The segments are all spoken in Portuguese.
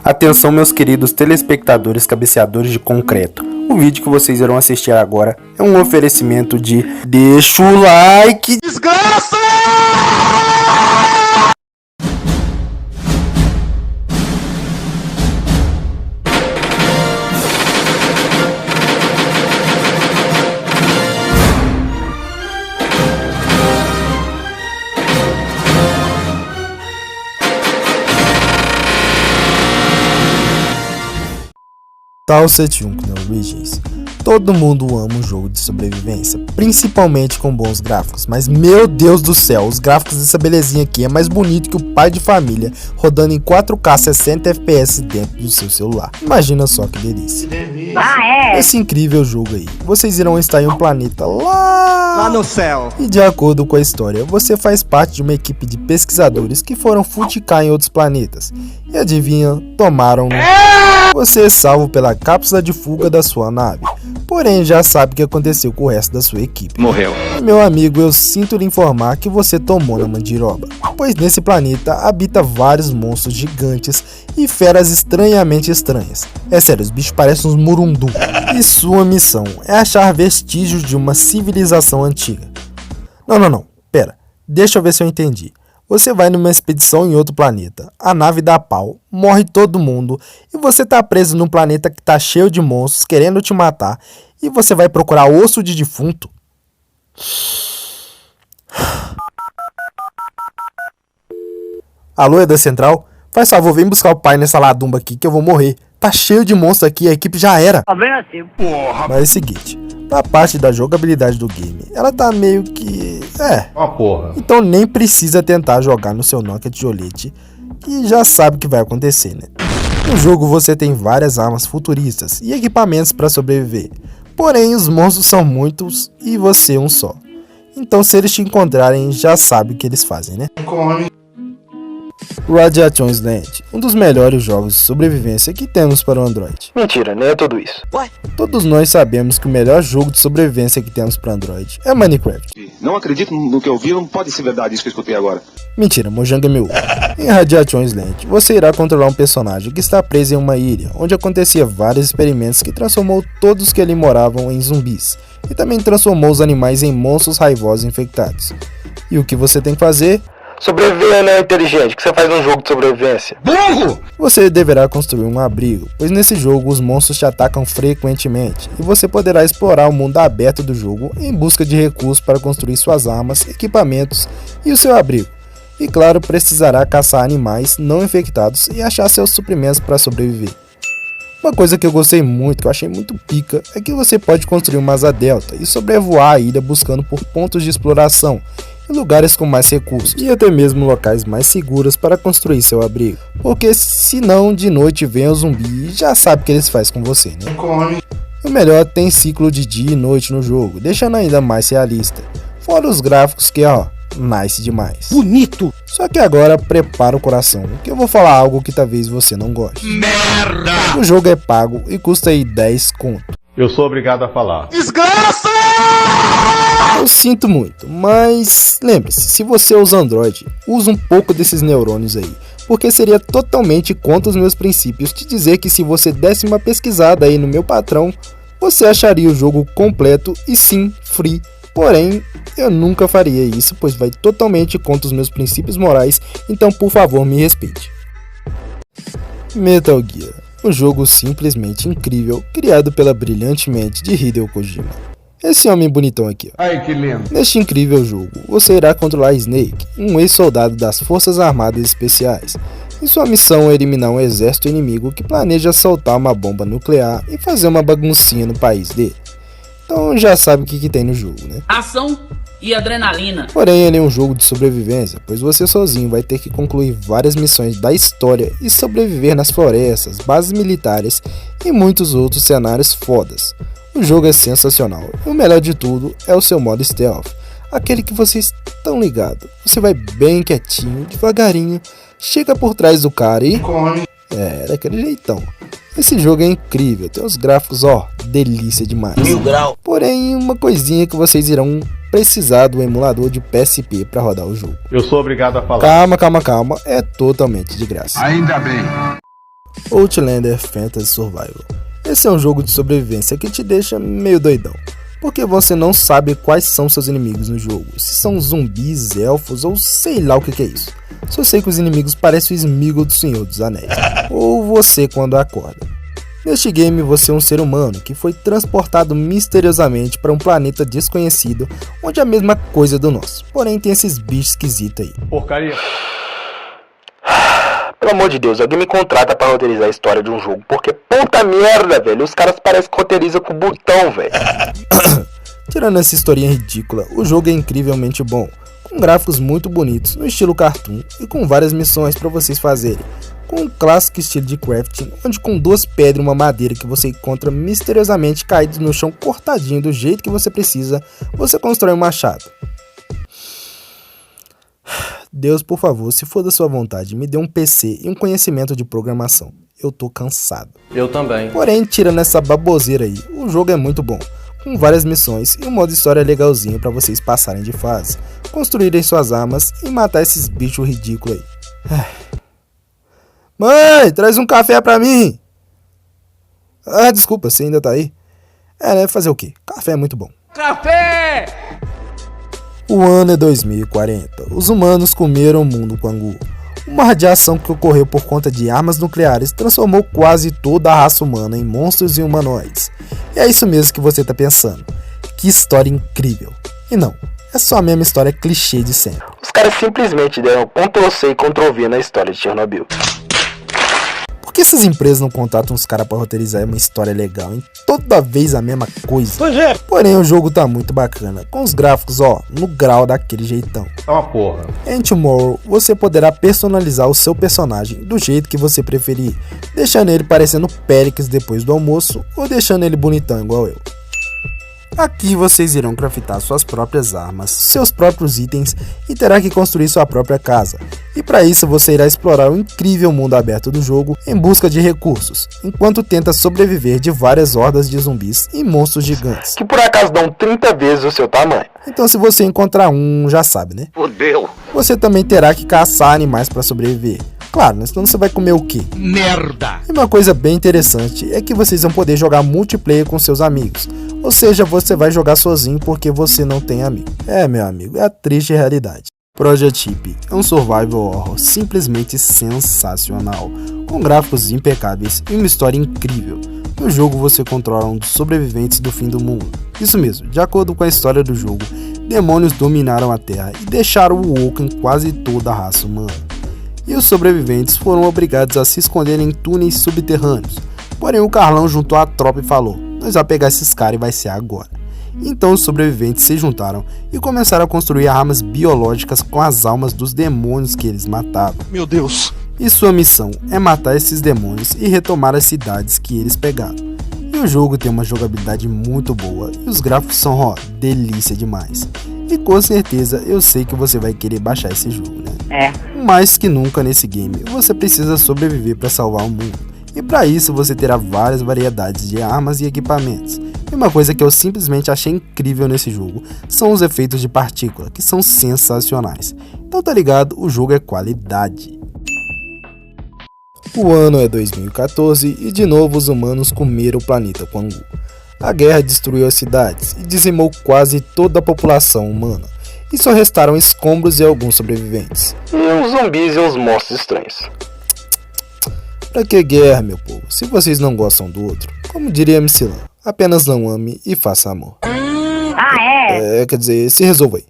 Atenção, meus queridos telespectadores cabeceadores de concreto. O vídeo que vocês irão assistir agora é um oferecimento de deixa o like, desgraça! Tal 71 no Origins. Todo mundo ama um jogo de sobrevivência, principalmente com bons gráficos, mas meu Deus do céu, os gráficos dessa belezinha aqui é mais bonito que o pai de família rodando em 4K 60 FPS dentro do seu celular. Imagina só que delícia. Esse incrível jogo aí, vocês irão estar em um planeta lá no céu. E de acordo com a história, você faz parte de uma equipe de pesquisadores que foram futicar em outros planetas. E adivinha, tomaram. Você é salvo pela cápsula de fuga da sua nave. Porém, já sabe o que aconteceu com o resto da sua equipe. Morreu. E, meu amigo, eu sinto lhe informar que você tomou na mandiroba. Pois nesse planeta habita vários monstros gigantes e feras estranhamente estranhas. É sério, os bichos parecem uns murundu. E sua missão é achar vestígios de uma civilização antiga. Não, pera. Deixa eu ver se eu entendi. Você vai numa expedição em outro planeta, a nave dá pau, morre todo mundo e você tá preso num planeta que tá cheio de monstros querendo te matar e você vai procurar osso de defunto? Alô, Eda Central? Faz favor, vem buscar o pai nessa ladumba aqui que eu vou morrer. Tá cheio de monstros aqui, a equipe já era. Tá bem assim, porra. Mas é o seguinte, da parte da jogabilidade do game, ela tá meio que... Uma porra. Então nem precisa tentar jogar no seu Nokia tijolete, que já sabe o que vai acontecer, né? No jogo você tem várias armas futuristas e equipamentos para sobreviver, porém os monstros são muitos e você um só. Então se eles te encontrarem, já sabe o que eles fazem, né? Radiation Island, um dos melhores jogos de sobrevivência que temos para o Android. Mentira, não é tudo isso. Todos nós sabemos que o melhor jogo de sobrevivência que temos para Android é Minecraft. Não acredito no que eu vi, não pode ser verdade isso que eu escutei agora. Mentira, Mojang é meu. Em Radiation Island, você irá controlar um personagem que está preso em uma ilha, onde acontecia vários experimentos que transformou todos que ali moravam em zumbis, e também transformou os animais em monstros raivosos infectados. E o que você tem que fazer? Sobreviver não é inteligente, o que você faz num jogo de sobrevivência? Burro! Você deverá construir um abrigo, pois nesse jogo os monstros te atacam frequentemente, e você poderá explorar o mundo aberto do jogo em busca de recursos para construir suas armas, equipamentos e o seu abrigo. E claro, precisará caçar animais não infectados e achar seus suprimentos para sobreviver. Uma coisa que eu gostei muito, que eu achei muito pica, é que você pode construir uma asa delta e sobrevoar a ilha buscando por pontos de exploração, em lugares com mais recursos e até mesmo locais mais seguros para construir seu abrigo, porque senão de noite vem o zumbi e já sabe o que eles fazem com você, né? O melhor, tem ciclo de dia e noite no jogo, deixando ainda mais realista, fora os gráficos que nice demais. Bonito! Só que agora prepara o coração, que eu vou falar algo que talvez você não goste. Merda! O jogo é pago e custa aí 10 conto. Eu sou obrigado a falar. Desgraça! Eu sinto muito, mas lembre-se, se você usa Android, usa um pouco desses neurônios aí, porque seria totalmente contra os meus princípios te dizer que se você desse uma pesquisada aí no meu patrão, você acharia o jogo completo e sim, free. Porém, eu nunca faria isso, pois vai totalmente contra os meus princípios morais, então por favor me respeite. Metal Gear, um jogo simplesmente incrível, criado pela brilhante mente de Hideo Kojima. Esse homem bonitão aqui, Ai, que lindo. Neste incrível jogo, você irá controlar Snake, um ex-soldado das Forças Armadas Especiais, e sua missão é eliminar um exército inimigo que planeja soltar uma bomba nuclear e fazer uma baguncinha no país dele. Então já sabe o que tem no jogo, né? Ação e adrenalina. Porém, ele é um jogo de sobrevivência, pois você sozinho vai ter que concluir várias missões da história e sobreviver nas florestas, bases militares e muitos outros cenários fodas. O jogo é sensacional e o melhor de tudo é o seu modo stealth, aquele que vocês estão ligados. Você vai bem quietinho, devagarinho, chega por trás do cara e... daquele jeitão. Esse jogo é incrível, tem os gráficos, delícia demais. 1000 graus. Porém, uma coisinha que vocês irão precisar do emulador de PSP para rodar o jogo. Eu sou obrigado a falar. Calma, é totalmente de graça. Ainda bem. Outlander Fantasy Survival. Esse é um jogo de sobrevivência que te deixa meio doidão, porque você não sabe quais são seus inimigos no jogo, se são zumbis, elfos ou sei lá o que é isso. Só sei que os inimigos parecem o Sméagol do Senhor dos Anéis, ou você quando acorda. Neste game você é um ser humano que foi transportado misteriosamente para um planeta desconhecido, onde é a mesma coisa do nosso, porém tem esses bichos esquisitos aí. Porcaria. Pelo amor de Deus, alguém me contrata pra roteirizar a história de um jogo, porque puta merda, velho, os caras parecem que roteirizam com botão, velho. Tirando essa historinha ridícula, o jogo é incrivelmente bom, com gráficos muito bonitos, no estilo cartoon e com várias missões para vocês fazerem, com um clássico estilo de crafting, onde com 2 pedras e uma madeira que você encontra misteriosamente caídos no chão cortadinho do jeito que você precisa, você constrói um machado. Deus, por favor, se for da sua vontade, me dê um PC e um conhecimento de programação. Eu tô cansado. Eu também. Porém, tirando essa baboseira aí, o jogo é muito bom, com várias missões e um modo história legalzinho pra vocês passarem de fase, construírem suas armas e matar esses bichos ridículos aí. Mãe, traz um café pra mim! Ah, desculpa, você ainda tá aí? Né, fazer o quê? Café é muito bom. Café! O ano é 2040. Os humanos comeram o mundo Quangu. Uma radiação que ocorreu por conta de armas nucleares transformou quase toda a raça humana em monstros e humanoides. E é isso mesmo que você tá pensando. Que história incrível. E não, é só a mesma história clichê de sempre. Os caras simplesmente deram Ctrl+C e Ctrl+V na história de Chernobyl. Por que essas empresas não contratam uns caras pra roteirizar uma história legal, hein? Toda vez a mesma coisa. Pois é. Porém, o jogo tá muito bacana, com os gráficos, no grau daquele jeitão. É uma porra. Em Tomorrow, você poderá personalizar o seu personagem do jeito que você preferir, deixando ele parecendo Péricles depois do almoço, ou deixando ele bonitão igual eu. Aqui vocês irão craftar suas próprias armas, seus próprios itens e terá que construir sua própria casa. E para isso você irá explorar o incrível mundo aberto do jogo em busca de recursos, enquanto tenta sobreviver de várias hordas de zumbis e monstros gigantes. Que por acaso dão 30 vezes o seu tamanho. Então se você encontrar um, já sabe, né? Fudeu. Você também terá que caçar animais para sobreviver. Claro, né? Senão você vai comer o quê? Merda! E uma coisa bem interessante é que vocês vão poder jogar multiplayer com seus amigos. Ou seja, você vai jogar sozinho porque você não tem amigo. Meu amigo, é a triste realidade. Project P é um survival horror simplesmente sensacional, com gráficos impecáveis e uma história incrível. No jogo você controla um dos sobreviventes do fim do mundo. Isso mesmo, de acordo com a história do jogo, demônios dominaram a Terra e deixaram o oco em quase toda a raça humana. E os sobreviventes foram obrigados a se esconder em túneis subterrâneos. Porém o Carlão juntou a tropa e falou: nós vamos pegar esses caras e vai ser agora. Então os sobreviventes se juntaram e começaram a construir armas biológicas com as almas dos demônios que eles matavam. Meu Deus. E sua missão é matar esses demônios e retomar as cidades que eles pegaram. E o jogo tem uma jogabilidade muito boa e os gráficos são, delícia demais. E com certeza eu sei que você vai querer baixar esse jogo, né? Mais que nunca nesse game, você precisa sobreviver para salvar o mundo. E para isso você terá várias variedades de armas e equipamentos. E uma coisa que eu simplesmente achei incrível nesse jogo são os efeitos de partícula, que são sensacionais. Então tá ligado, o jogo é qualidade. O ano é 2014 e de novo os humanos comeram o planeta Quangu. A guerra destruiu as cidades e dizimou quase toda a população humana. E só restaram escombros e alguns sobreviventes. E os zumbis e os monstros estranhos. Pra que guerra, meu povo, se vocês não gostam do outro? Como diria MC Lan, apenas não ame e faça amor. Quer dizer, se resolva aí.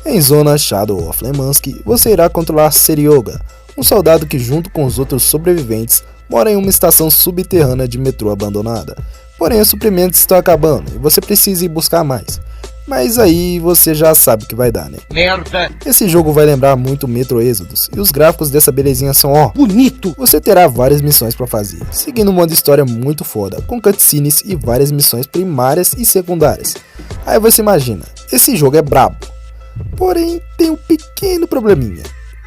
Em Zona Shadow of Lemansky, você irá controlar Seryoga, um soldado que junto com os outros sobreviventes mora em uma estação subterrânea de metrô abandonada. Porém os suprimentos estão acabando e você precisa ir buscar mais. Mas aí você já sabe o que vai dar, né? Merda! Esse jogo vai lembrar muito Metro Exodus e os gráficos dessa belezinha são, Bonito! Você terá várias missões pra fazer, seguindo um modo história muito foda, com cutscenes e várias missões primárias e secundárias. Aí você imagina, esse jogo é brabo, porém tem um pequeno probleminha.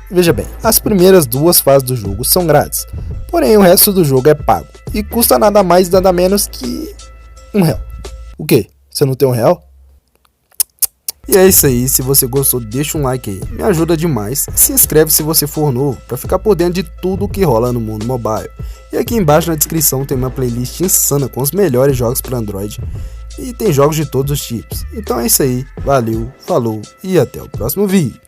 Veja bem, as primeiras 2 fases do jogo são grátis, porém o resto do jogo é pago e custa nada mais nada menos que R$1. O quê? Você não tem R$1? E é isso aí, se você gostou deixa um like aí, me ajuda demais, e se inscreve se você for novo, para ficar por dentro de tudo o que rola no mundo mobile. E aqui embaixo na descrição tem uma playlist insana com os melhores jogos para Android, e tem jogos de todos os tipos. Então é isso aí, valeu, falou e até o próximo vídeo.